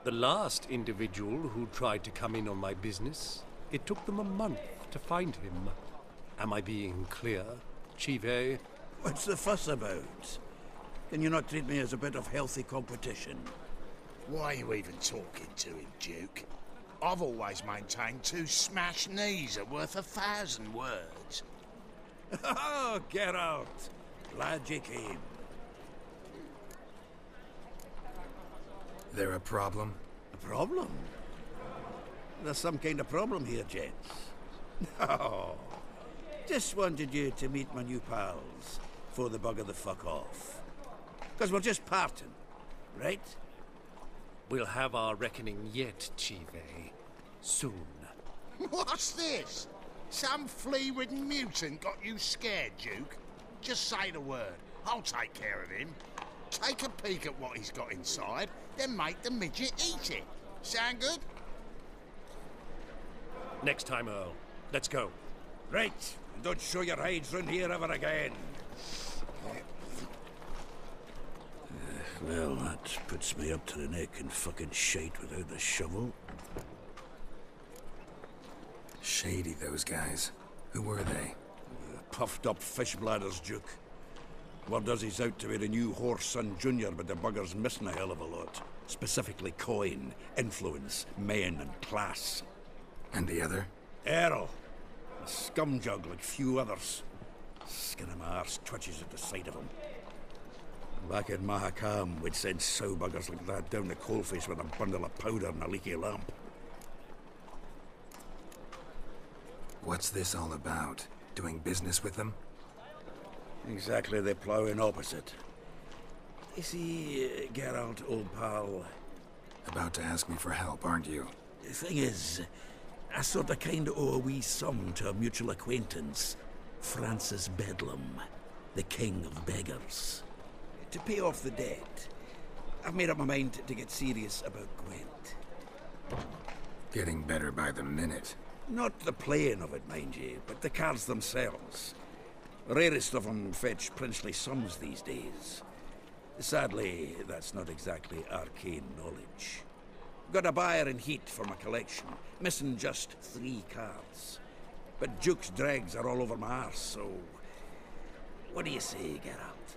The last individual who tried to come in on my business, it took them a month to find him. Am I being clear, Chive? What's the fuss about? Can you not treat me as a bit of healthy competition? Why are you even talking to him, Duke? I've always maintained 2 smashed knees are worth 1,000 words. Oh, get out! Glad you came. There a problem? A problem? There's some kind of problem here, gents. No. Just wanted you to meet my new pals before they bugger the fuck off. Because we're just parting, right? We'll have our reckoning yet, Chive. Soon. What's this? Some flea-ridden mutant got you scared, Duke? Just say the word. I'll take care of him. Take a peek at what he's got inside, then make the midget eat it. Sound good? Next time, Earl. Let's go. Right. And don't show your hides round here ever again. Well, that puts me up to the neck in fucking shite without the shovel. Shady, those guys. Who were they? Puffed up fish bladders, Duke. Word does he's out to be the new Horse Son Jr., but the bugger's missing a hell of a lot. Specifically coin, influence, men, and class. And the other? Earl. A scumjug like few others. Skin of my arse twitches at the sight of him. Back in Mahakam, we'd send sow buggers like that down the coalface with a bundle of powder and a leaky lamp. What's this all about? Doing business with them? Exactly the ploughing opposite. You see, Geralt, old pal... About to ask me for help, aren't you? The thing is, I sort of kind of owe a wee sum to a mutual acquaintance, Francis Bedlam, the king of beggars. To pay off the debt, I've made up my mind to get serious about Gwent. Getting better by the minute. Not the playing of it, mind you, but the cards themselves. The rarest of them fetch princely sums these days. Sadly, that's not exactly arcane knowledge. Got a buyer in heat for my collection, missing just 3 cards. But Duke's dregs are all over my arse, so... What do you say, Geralt?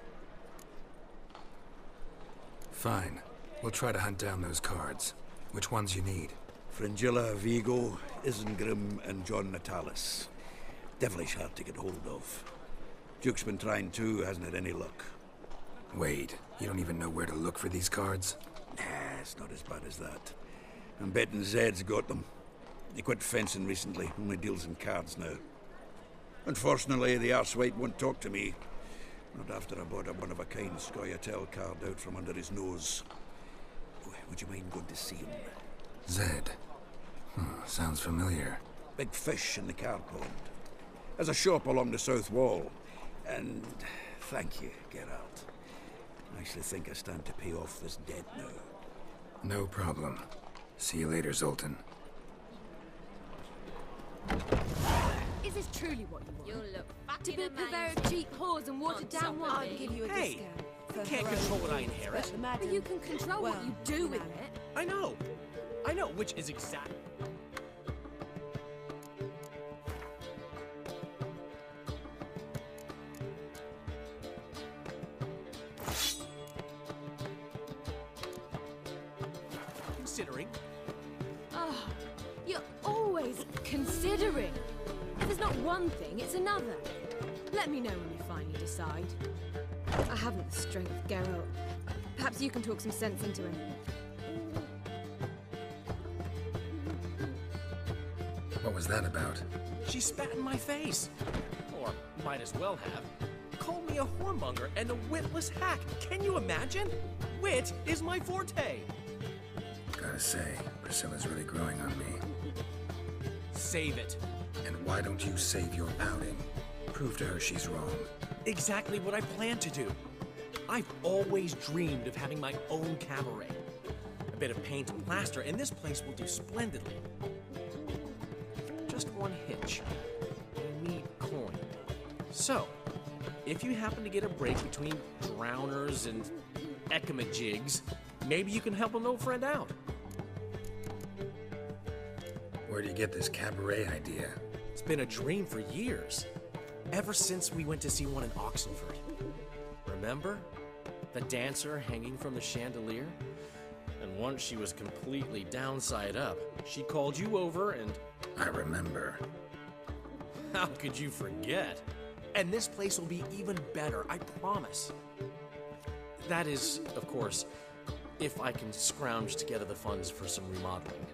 Fine. We'll try to hunt down those cards. Which ones you need? Fringilla, Vigo, Isengrim, and John Natalis. Devilish hard to get hold of. Duke's been trying too, hasn't had any luck. Wait, you don't even know where to look for these cards? Nah, it's not as bad as that. I'm betting Zed's got them. He quit fencing recently, only deals in cards now. Unfortunately, the arsewipe won't talk to me. Not after I bought a one-of-a-kind Scoia'tael card out from under his nose. Would you mind going to see him? Zed. Sounds familiar. Big fish in the card pond. Has a shop along the south wall. And thank you, Geralt. I actually think I stand to pay off this debt now. No problem. See you later, Zoltan. Is this truly what you want? You look To fucking be a purveyor of cheap whores and watered down wine? I'll give you a Hey, discount. you can't control what I inherit. But you can control what you do with it. I know, which is exact. Considering. Oh, you're always considering. If there's not one thing, it's another. Let me know when you finally decide. I haven't the strength, Geralt. Perhaps you can talk some sense into him. What was that about? She spat in my face. Or might as well have. Called me a whoremonger and a witless hack. Can you imagine? Wit is my forte. Gotta say, Priscilla's really growing on me. Save it. And why don't you save your outing? Prove to her she's wrong. Exactly what I plan to do. I've always dreamed of having my own cabaret. A bit of paint and plaster, and this place will do splendidly. Just one hitch. I need coin. So, if you happen to get a break between drowners and ecamajigs, maybe you can help an old friend out. get this cabaret idea? It's been a dream for years. Ever since we went to see one in Oxenford. Remember? The dancer hanging from the chandelier? And once she was completely downside up, she called you over and... I remember. How could you forget? And this place will be even better, I promise. That is, of course, if I can scrounge together the funds for some remodeling.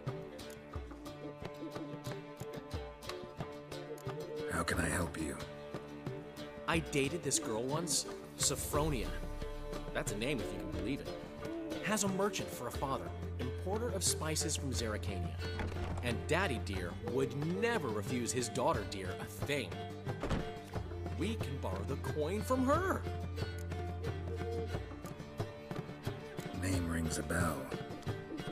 How can I help you? I dated this girl once, Sophronia. That's a name if you can believe it. Has a merchant for a father, importer of spices from Zerrikania. And Daddy Dear would never refuse his daughter Dear a thing. We can borrow the coin from her. Name rings a bell.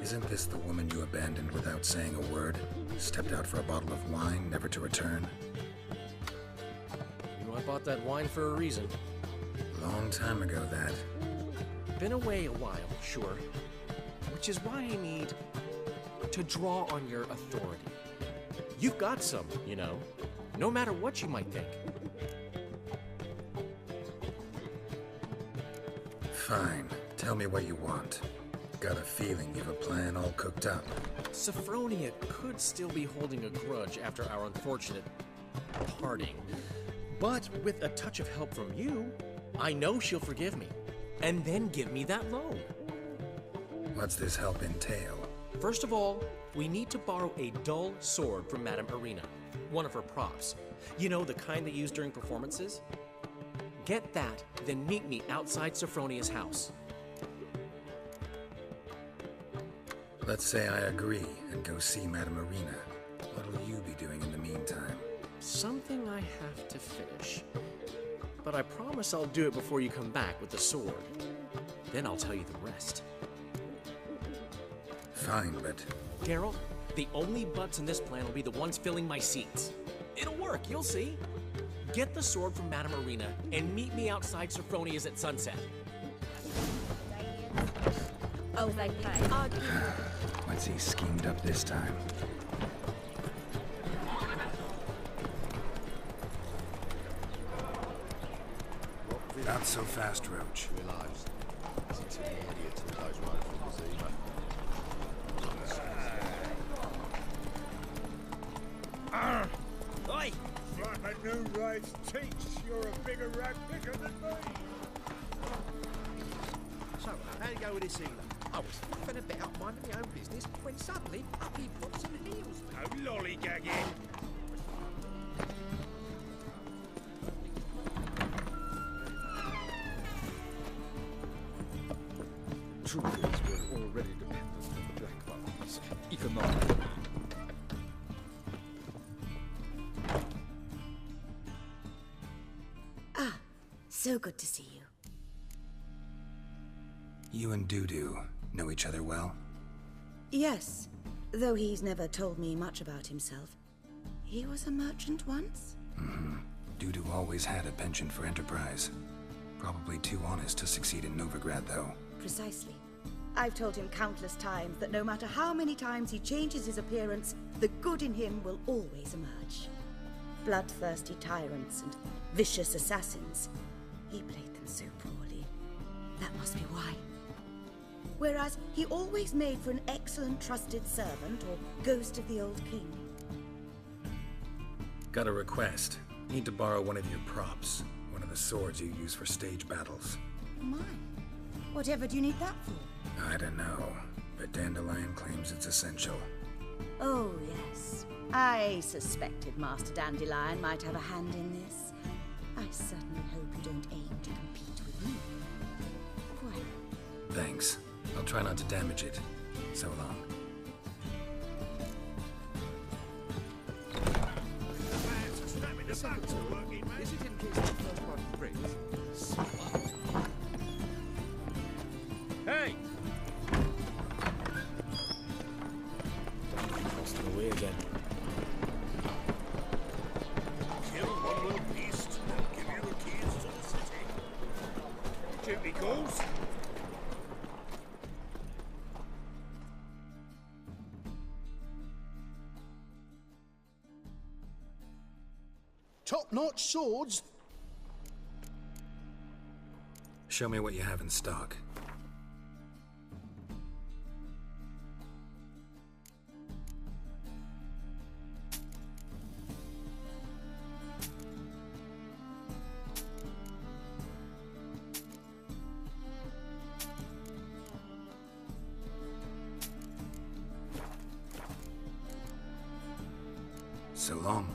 Isn't this the woman you abandoned without saying a word? Stepped out for a bottle of wine, never to return? You know, I bought that wine for a reason. Long time ago, that. Been away a while, sure. Which is why I need to draw on your authority. You've got some, you know, no matter what you might think. Fine. Tell me what you want. Got a feeling you've a plan all cooked up. Sophronia could still be holding a grudge after our unfortunate parting. But with a touch of help from you, I know she'll forgive me. And then give me that loan. What's this help entail? First of all, we need to borrow a dull sword from Madame Arena, one of her props. You know, the kind they use during performances? Get that, then meet me outside Sophronia's house. Let's say I agree and go see Madame Arena. What'll you be doing in the meantime? Something I have to finish. But I promise I'll do it before you come back with the sword. Then I'll tell you the rest. Fine, but... Geralt, the only butts in this plan will be the ones filling my seats. It'll work, you'll see. Get the sword from Madame Arena and meet me outside Sophronia's at sunset. Oh, they pay. What's he schemed up this time? Not so fast, Roach. Oi! Like a new race teach, you're a bigger rat picker than me. So, how'd it go with this healer? I was faffing about minding my own business when suddenly up he pops and heals me. No lollygagging. Truth is, we're already dependent on the black markets, economically. So good to see you. You and Dudu know each other well? Yes, though he's never told me much about himself. He was a merchant once? Dudu always had a penchant for enterprise. Probably too honest to succeed in Novigrad, though. Precisely. I've told him countless times that no matter how many times he changes his appearance, the good in him will always emerge. Bloodthirsty tyrants and vicious assassins. He played them so poorly. That must be why. Whereas he always made for an excellent trusted servant or ghost of the old king. Got a request. Need to borrow one of your props. One of the swords you use for stage battles. Mine? Whatever do you need that for? I don't know, but Dandelion claims it's essential. Oh, yes. I suspected Master Dandelion might have a hand in this. I certainly hope you don't aim to compete with me. Well. Thanks. I'll try not to damage it. So long. Is it in case the first one breaks? Hey! Lost it away again. Kill one little beast, and give you the keys to the city. Duty calls. top-notch swords. Show me what you have in stock. So long.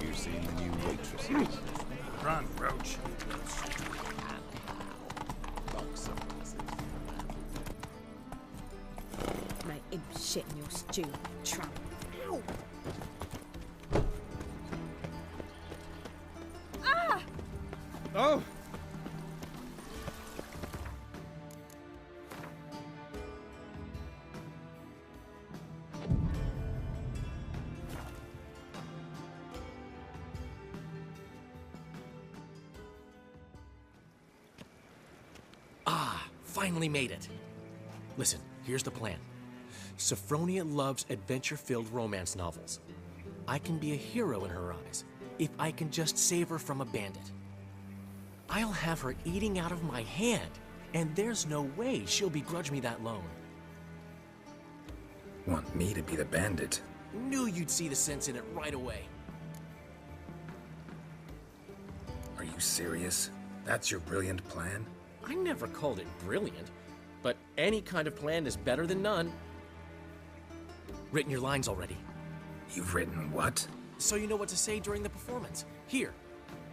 You seen the new waitresses? Run, Roach. Make him shit in your stew, tramp. Ow! Ah! Oh! Finally made it. Listen, here's the plan. Sophronia loves adventure-filled romance novels. I can be a hero in her eyes if I can just save her from a bandit. I'll have her eating out of my hand, and there's no way she'll begrudge me that loan. Want me to be the bandit? Knew you'd see the sense in it right away. Are you serious? That's your brilliant plan? I never called it brilliant, but any kind of plan is better than none. Written your lines already. You've written what? So you know what to say during the performance. Here,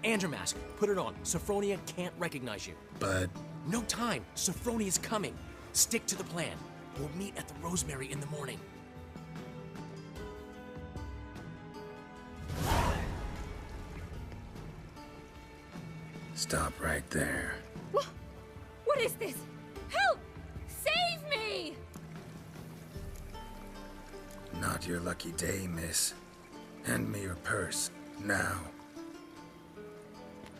Andrew Mask, put it on. Sophronia can't recognize you. But... No time. Sophronia's coming. Stick to the plan. We'll meet at the Rosemary in the morning. Stop right there. What is this? Help! Save me! Not your lucky day, miss. Hand me your purse, now.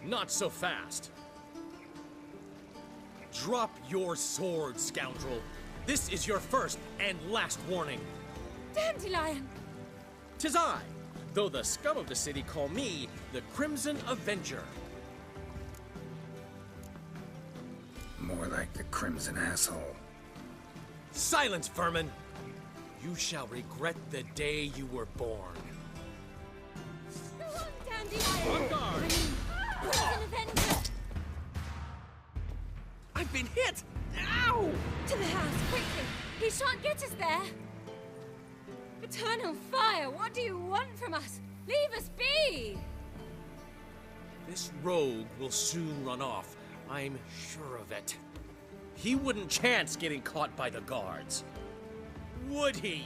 Not so fast. Drop your sword, scoundrel. This is your first and last warning. Dandelion! 'Tis I, though the scum of the city call me the Crimson Avenger. More like the Crimson Asshole. Silence, vermin! You shall regret the day you were born. Go on, Dandelion! On guard! Crimson Avenger! I've been hit! Ow! To the house, quickly! He shan't get us there! Eternal fire, what do you want from us? Leave us be! This rogue will soon run off. I'm sure of it. He wouldn't chance getting caught by the guards. Would he?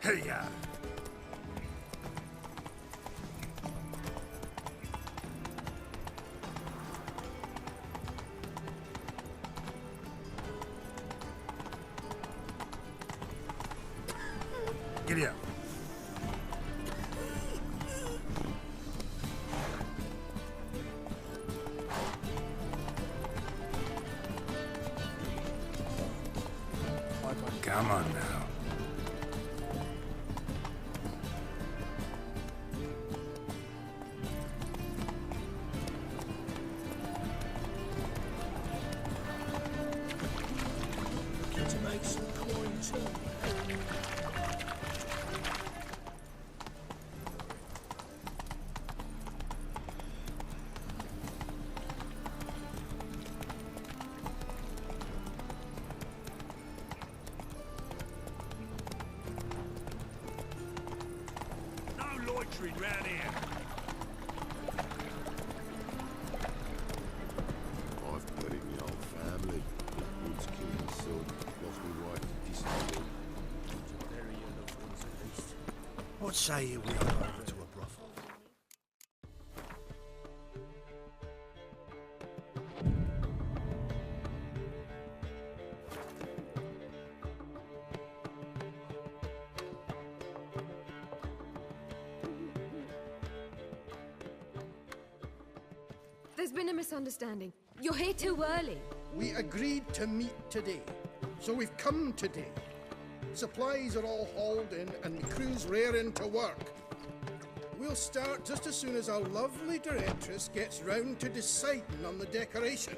Hey-ya! Giddy up. Come on now. To make some coin too. No loitering round here. say we are over to a brothel. There's been a misunderstanding. You're here too early. We agreed to meet today, so we've come today. Supplies are all hauled in and the crew's raring to work. We'll start just as soon as our lovely directress gets round to deciding on the decoration.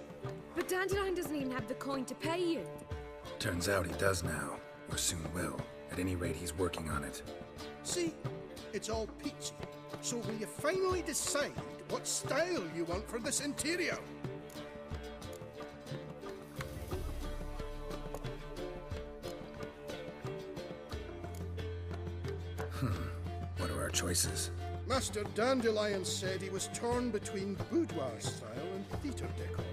But Dandelion doesn't even have the coin to pay you. Turns out he does now, or soon will. At any rate, he's working on it. See, it's all peachy. So will you finally decide what style you want for this interior? What are our choices? Master Dandelion said he was torn between boudoir style and theatre decor.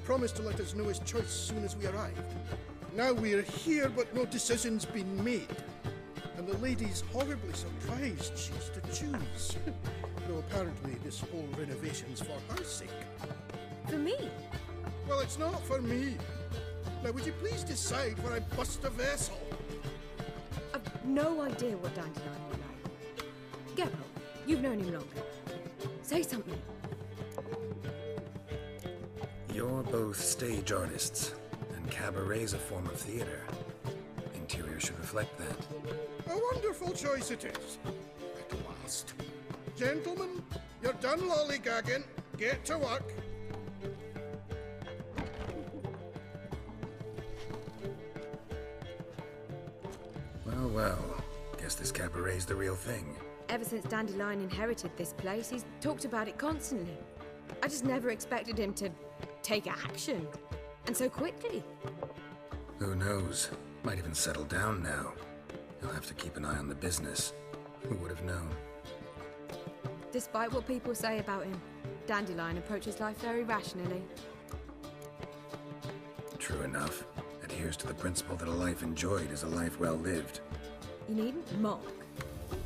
Promised to let us know his choice as soon as we arrived. Now we're here, but no decision's been made. And the lady's horribly surprised she's to choose. Though apparently this whole renovation's for her sake. For me? Well, it's not for me. Now, would you please decide where I bust a vessel? I've no idea what Dandelion will like. Geralt, you've known him longer. Say something. You're both stage artists, and cabaret's a form of theater. Interior should reflect that. A wonderful choice it is. At last. Gentlemen, you're done lollygagging. Get to work. Well, well. Guess this cabaret's the real thing. Ever since Dandelion inherited this place, he's talked about it constantly. I just never expected him to take action. And so quickly. Who knows? Might even settle down now. He'll have to keep an eye on the business. Who would have known? Despite what people say about him, Dandelion approaches life very rationally. True enough. Adheres to the principle that a life enjoyed is a life well lived. You needn't mock.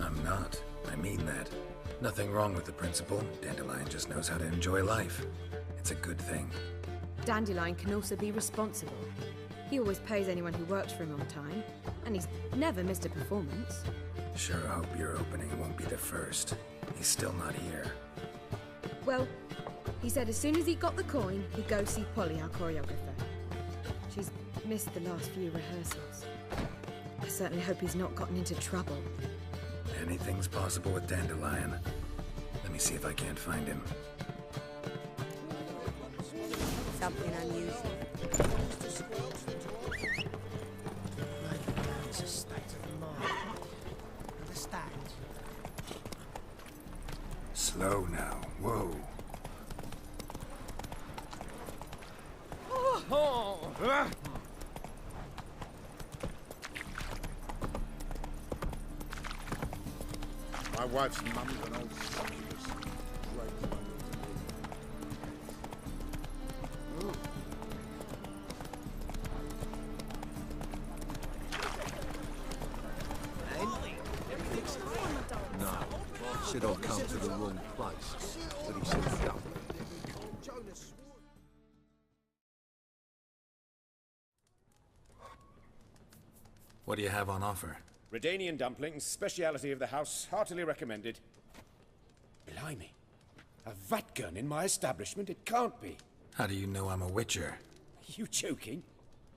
I'm not. I mean that. Nothing wrong with the principle. Dandelion just knows how to enjoy life. It's a good thing. Dandelion can also be responsible. He always pays anyone who works for him on time, and he's never missed a performance. Sure hope your opening won't be the first. He's still not here. Well, he said as soon as he got the coin, he'd go see Polly, our choreographer. She's missed the last few rehearsals. I certainly hope he's not gotten into trouble. Anything's possible with Dandelion. Let me see if I can't find him. Something unusual. It's a state of mind. Understand? Slow now. Whoa. My wife's mum's an old succubus. Great mum. No, said I'd come to the wrong place, but he said no. What do you have on offer? Redanian dumplings, speciality of the house, heartily recommended. Blimey. A vatgun in my establishment? It can't be. How do you know I'm a witcher? Are you joking?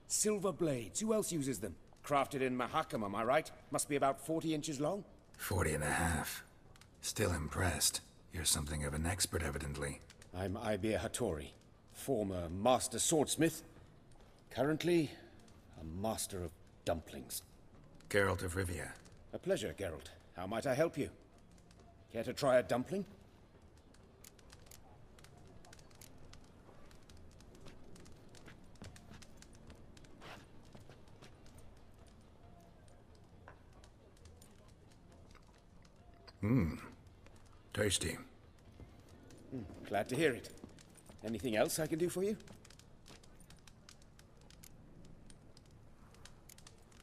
Silver blades, who else uses them? Crafted in Mahakam, am I right? Must be about 40 inches long? 40 and a half. Still impressed. You're something of an expert, evidently. I'm Ibir Hattori, former master swordsmith. Currently, a master of dumplings. Geralt of Rivia. A pleasure, Geralt. How might I help you? Care to try a dumpling? Tasty. Glad to hear it. Anything else I can do for you?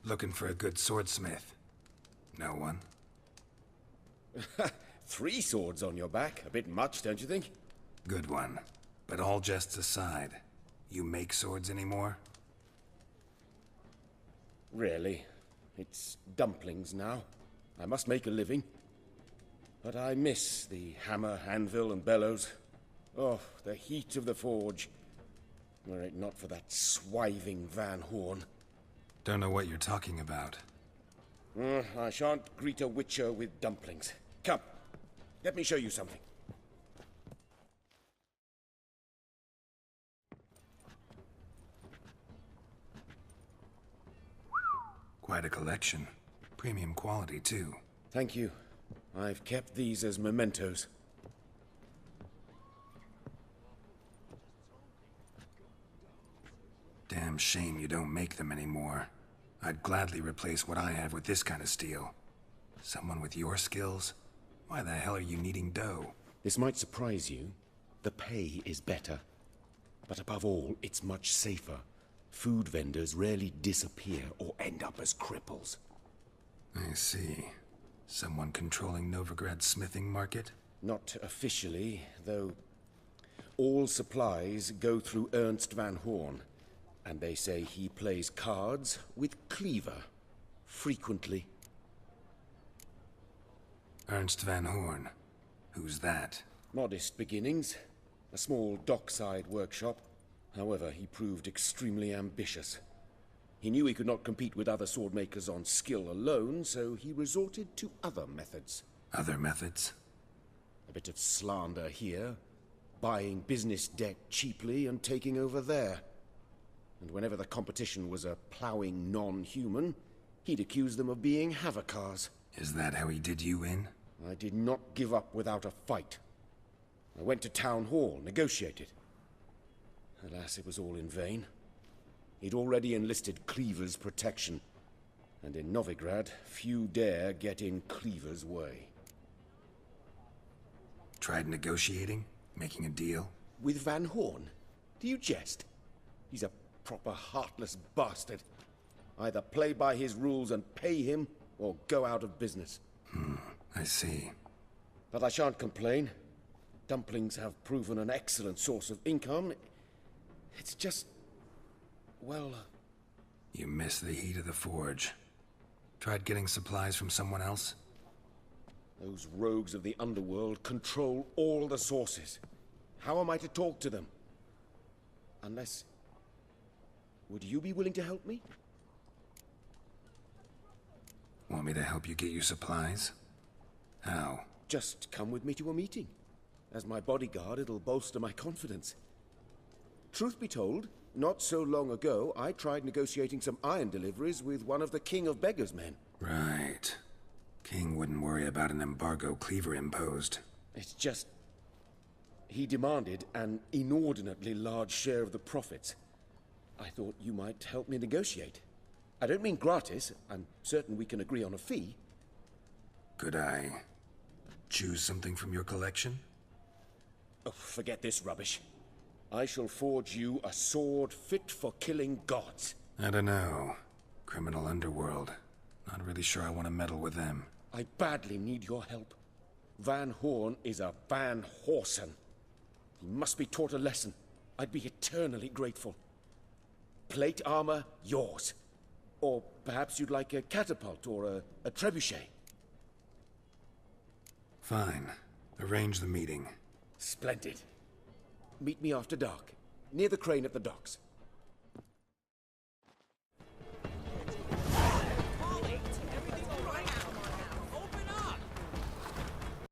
Looking for a good swordsmith. No one? 3 swords on your back. A bit much, don't you think? Good one. But all jests aside, you make swords anymore? Really. It's dumplings now. I must make a living. But I miss the hammer, anvil, and bellows. Oh, the heat of the forge. Were it not for that swiving Van Horn. Don't know what you're talking about. I shan't greet a witcher with dumplings. Come, let me show you something. Quite a collection. Premium quality, too. Thank you. I've kept these as mementos. Damn shame you don't make them anymore. I'd gladly replace what I have with this kind of steel. Someone with your skills? Why the hell are you needing dough? This might surprise you. The pay is better. But above all, it's much safer. Food vendors rarely disappear or end up as cripples. I see. Someone controlling Novigrad's smithing market? Not officially, though all supplies go through Ernst Van Horn. And they say he plays cards with Cleaver. Frequently. Ernst Van Horn. Who's that? Modest beginnings. A small dockside workshop. However, he proved extremely ambitious. He knew he could not compete with other swordmakers on skill alone, so he resorted to other methods. Other methods? A bit of slander here, buying business debt cheaply and taking over there. And whenever the competition was a ploughing non-human, he'd accuse them of being Havocars. Is that how he did you in? I did not give up without a fight. I went to Town Hall, negotiated. Alas, it was all in vain. He'd already enlisted Cleaver's protection, and in Novigrad, few dare get in Cleaver's way. Tried negotiating? Making a deal? With Van Horn? Do you jest? He's a proper heartless bastard. Either play by his rules and pay him, or go out of business. I see. But I shan't complain. Dumplings have proven an excellent source of income. It's just... well... You miss the heat of the forge. Tried getting supplies from someone else? Those rogues of the underworld control all the sources. How am I to talk to them? Unless... would you be willing to help me? Want me to help you get you supplies? How? Just come with me to a meeting. As my bodyguard, it'll bolster my confidence. Truth be told, not so long ago, I tried negotiating some iron deliveries with one of the King of Beggars' men. Right. King wouldn't worry about an embargo Cleaver imposed. It's just... he demanded an inordinately large share of the profits. I thought you might help me negotiate. I don't mean gratis. I'm certain we can agree on a fee. Could I choose something from your collection? Oh, forget this rubbish. I shall forge you a sword fit for killing gods. I don't know. Criminal underworld. Not really sure I want to meddle with them. I badly need your help. Van Horn is a Van Horsen. He must be taught a lesson. I'd be eternally grateful. Plate armor, yours. Or perhaps you'd like a catapult or a trebuchet. Fine. Arrange the meeting. Splendid. Meet me after dark, near the crane at the docks.